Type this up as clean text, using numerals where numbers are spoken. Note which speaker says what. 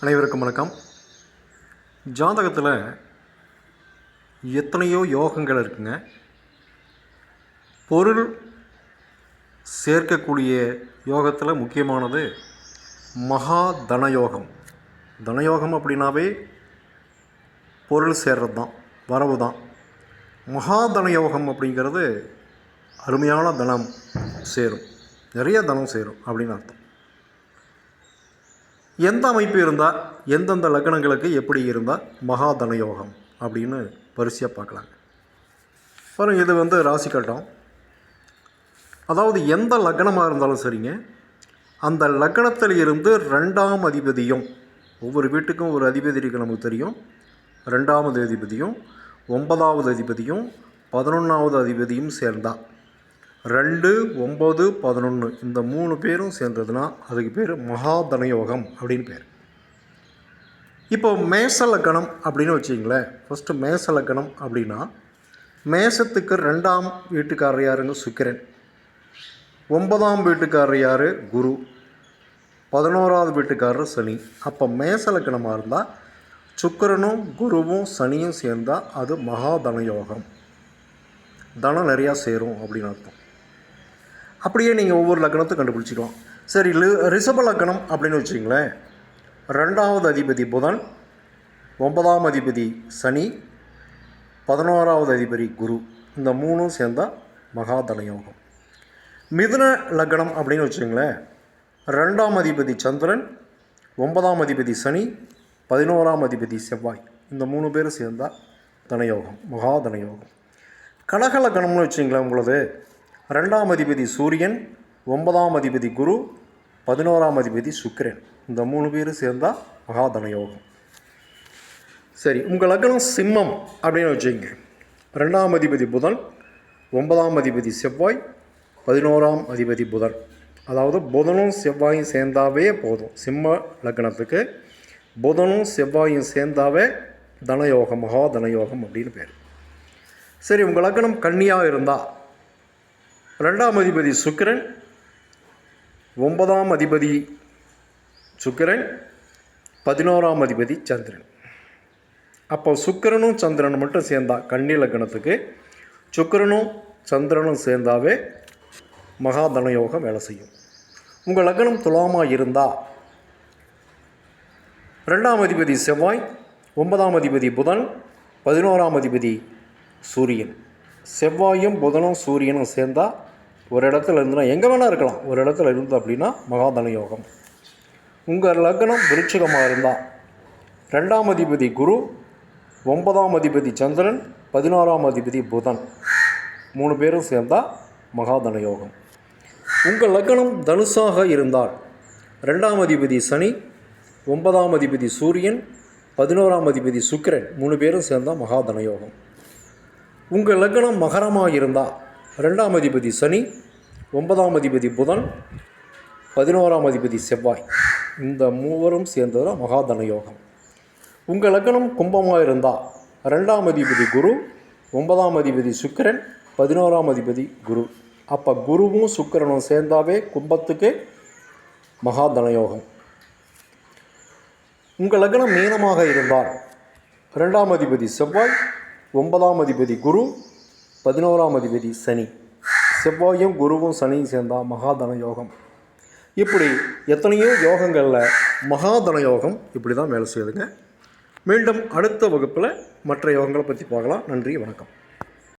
Speaker 1: அனைவருக்கும் வணக்கம். ஜாதகத்தில் எத்தனையோ யோகங்கள் இருக்குங்க. பொருள் சேர்க்கக்கூடிய யோகத்தில் முக்கியமானது மகா தனயோகம். தனயோகம் அப்படின்னாவே பொருள் சேர்றது தான், வரவு தான். மகா தனயோகம் அப்படிங்கிறது அருமையான தனம் சேரும், நிறைய தனம் சேரும் அப்படின்னு அர்த்தம். எந்த அமைப்பு இருந்தால் எந்தெந்த லக்னங்களுக்கு எப்படி இருந்தால் மகா தனயோகம் அப்படின்னு வரிசையாக பார்க்கலாங்க. பாருங்கள், இது ராசி கட்டம். அதாவது எந்த லக்னமாக இருந்தாலும் சரிங்க, அந்த லக்னத்தில் இருந்து 2ஆம் அதிபதியும், ஒவ்வொரு வீட்டுக்கும் ஒரு அதிபதி இருக்கு நமக்கு தெரியும். 2ஆவது அதிபதியும் 9ஆவது அதிபதியும் 11ஆவது அதிபதியும் சேர்ந்தா 2, 9, 11 இந்த 3 பேரும் சேர்ந்ததுன்னா அதுக்கு பேர் மகா தனயோகம் அப்படின்னு பேர். இப்போ மேச லக்கணம் அப்படின்னு வச்சிங்களேன். ஃபஸ்ட்டு மேச லக்கணம் அப்படின்னா மேசத்துக்கு 2ஆம் வீட்டுக்காரர் யாருங்க? சுக்கிரன். 9ஆம் வீட்டுக்காரர் யார்? குரு. 11ஆவது வீட்டுக்காரர் சனி. அப்போ மேச லக்கணமாக இருந்தால் சுக்கிரனும் குருவும் சனியும் சேர்ந்தால் அது மகா தனயோகம். தனம் நிறையா சேரும் அப்படின்னு அர்த்தம். அப்படியே நீங்கள் ஒவ்வொரு லக்கணத்தை கண்டுபிடிச்சிக்கலாம். சரி, ரிஷப லக்கணம் அப்படின்னு வச்சிங்களேன். 2ஆவது அதிபதி புதன், 9ஆம் அதிபதி சனி, 11ஆவது அதிபதி குரு, இந்த 3ம் சேர்ந்தால் மகா தனயோகம். மிதுன லக்கணம் அப்படின்னு வச்சிங்களேன். 2ஆம் அதிபதி சந்திரன், 9ஆம் அதிபதி சனி, 11ஆம் அதிபதி செவ்வாய், இந்த 3 பேரும் சேர்ந்தால் தனயோகம், மகா தனயோகம். கடக லக்கணம்னு வச்சிங்களேன். உங்களது 2ஆம் அதிபதி சூரியன், 9ஆம் அதிபதி குரு, 11ஆம் அதிபதி சுக்கிரன், இந்த 3 பேரும் சேர்ந்தால் மகா தனயோகம். சரி, உங்கள் லக்னம் சிம்மம் அப்படின்னு வச்சுங்க. 2ஆம் அதிபதி புதன், 9ஆம் அதிபதி செவ்வாய், 11ஆம் அதிபதி புதன். அதாவது புதனும் செவ்வாயும் சேர்ந்தாவே போதும். சிம்ம லக்னத்துக்கு புதனும் செவ்வாயும் சேர்ந்தாவே தனயோகம், மகா தனயோகம் அப்படின்னு பேர். சரி, உங்கள் லக்னம் கன்னியாக இருந்தால் 2ஆம் அதிபதி சுக்கிரன், 9ஆம் அதிபதி சுக்கிரன், 11ஆம் அதிபதி சந்திரன். அப்போ சுக்கிரனும் சந்திரனும் மட்டும் சேர்ந்தா, கன்னி லக்னத்துக்கு சுக்கிரனும் சந்திரனும் சேர்ந்தாவே மகா தனயோகம் வேலை செய்யும். உங்கள் லக்னம் துலாமாக இருந்தால் 2ஆம் அதிபதி செவ்வாய், 9ஆம் அதிபதி புதன், 11ஆம் அதிபதி சூரியன். செவ்வாயும் புதனும் சூரியனும் சேர்ந்தால் ஒரு இடத்துல இருந்துன்னா, எங்கே வேணால் இருக்கலாம், ஒரு இடத்துல இருந்து அப்படின்னா மகா தனயோகம். உங்கள் லக்னம் விருச்சிகமாக இருந்தால் 2ஆம் அதிபதி குரு, 9ஆம் அதிபதி சந்திரன், 11ஆம் அதிபதி புதன், 3 பேரும் சேர்ந்தால் மகா தனயோகம். உங்கள் லக்னம் தனுசாக இருந்தால் 2ஆம் அதிபதி சனி, 9ஆம் அதிபதி சூரியன், 11ஆம் அதிபதி சுக்கிரன், 3 பேரும் சேர்ந்தால் மகா தனயோகம். உங்கள் லக்னம் மகரமாக இருந்தால் 2ஆம் அதிபதி சனி, 9ஆம் அதிபதி புதன், 11ஆம் அதிபதி செவ்வாய், இந்த 3 சேர்ந்ததில் மகா தனயோகம். உங்கள் லக்னம் கும்பமாக இருந்தால் 2ஆம் அதிபதி குரு, 9ஆம் அதிபதி சுக்கிரன், 11ஆம் அதிபதி குரு. அப்போ குருவும் சுக்கிரனும் சேர்ந்தாவே கும்பத்துக்கு மகா தனயோகம். உங்கள் லக்னம் மீனமாக இருந்தால் 2ஆம் அதிபதி செவ்வாய், 9ஆம் அதிபதி குரு, 11ஆம் அதிபதி சனி. செவ்வாயும் குருவும் சனியும் சேர்ந்தால் மகா தனயோகம். இப்படி எத்தனையோ யோகங்களில் மகா தனயோகம் இப்படி தான் வேலை செய்யுதுங்க. மீண்டும் அடுத்த வகுப்பில் மற்ற யோகங்களை பற்றி பார்க்கலாம். நன்றி, வணக்கம்.